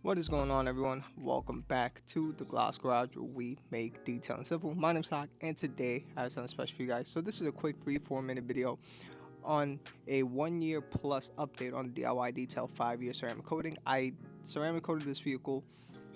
What is going on, everyone? Welcome back to the Gloss Garage, where we make detailing simple. My name's Hawk, and today I have something special for you guys. So this is a quick 3-4 minute video on a 1 year plus update on the DIY detail 5-year ceramic coating. I ceramic coated this vehicle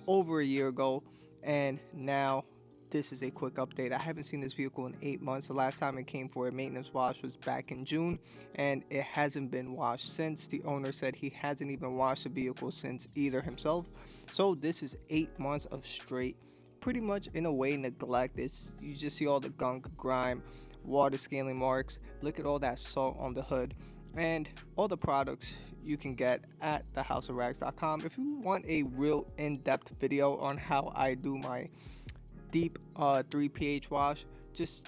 over a year ago, and now this is a quick update. I haven't seen this vehicle in 8 months. The last time it came for a maintenance wash was back in June, and it hasn't been washed since. The owner said he hasn't even washed the vehicle since either himself. So this is 8 months of straight, pretty much in a way, neglect. You just see all the gunk, grime, water scaling marks. Look at all that salt on the hood, and all the products you can get at thehouseofrags.com. If you want a real in-depth video on how I do my deep 3 pH wash, just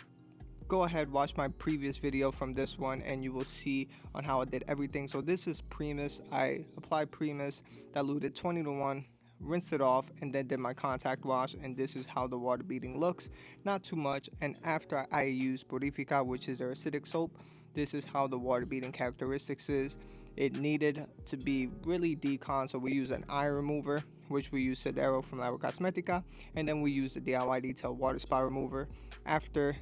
go ahead, watch my previous video from this one, and you will see on how I did everything. So this is Primus. I applied Primus, diluted 20:1, rinsed it off, and then did my contact wash, and this is how the water beading looks. Not too much. And after I used Purifica, which is their acidic soap, this is how the water beading characteristics is. It needed to be really decon, so we use an eye remover, which we use sidero from Labocosmetica, and then we use the DIY detail water spot remover after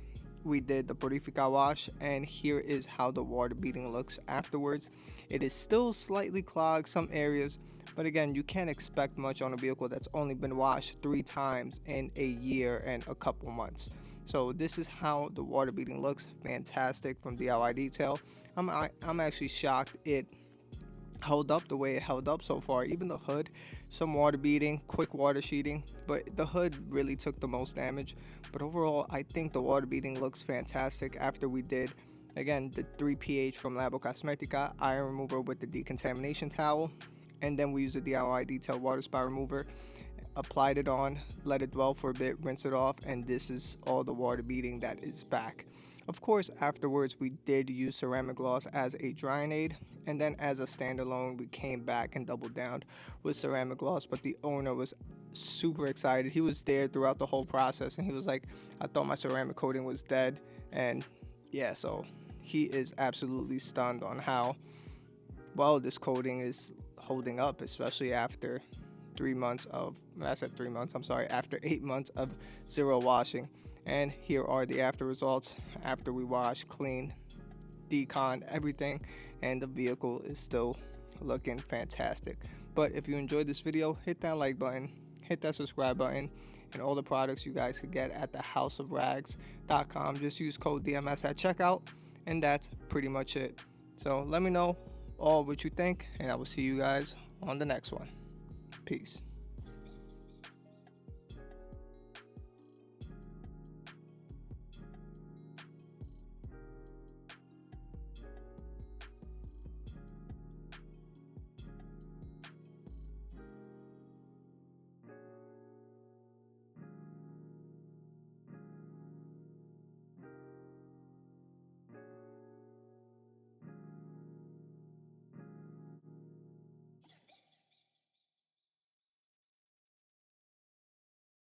we did the Purifica wash. And here is how the water beading looks afterwards. It is still slightly clogged some areas, but again, you can't expect much on a vehicle that's only been washed 3 times in a year and a couple months. So this is how the water beading looks. Fantastic from DIY detail. I'm actually shocked it held up the way it held up so far. Even the hood, some water beading, quick water sheeting, but the hood really took the most damage. But overall, I think the water beading looks fantastic after we did, again, the 3 pH from Labocosmetica, iron remover with the decontamination towel, and then we use the DIY detail water spot remover, applied it on, let it dwell for a bit, rinse it off, and this is all the water beading that is back. Of course, afterwards we did use ceramic gloss as a drying aid, and then as a standalone we came back and doubled down with ceramic gloss. But the owner was super excited. He was there throughout the whole process, and he was like, I thought my ceramic coating was dead. And yeah, so he is absolutely stunned on how well this coating is holding up, especially after 3 months of, I said 3 months, I'm sorry, after 8 months of zero washing. And here are the after results after we wash, clean, decon, everything, and the vehicle is still looking fantastic. But if you enjoyed this video, hit that like button, hit that subscribe button, and all the products you guys could get at thehouseofrags.com. Just use code DMS at checkout, and that's pretty much it. So let me know all what you think, and I will see you guys on the next one. Peace.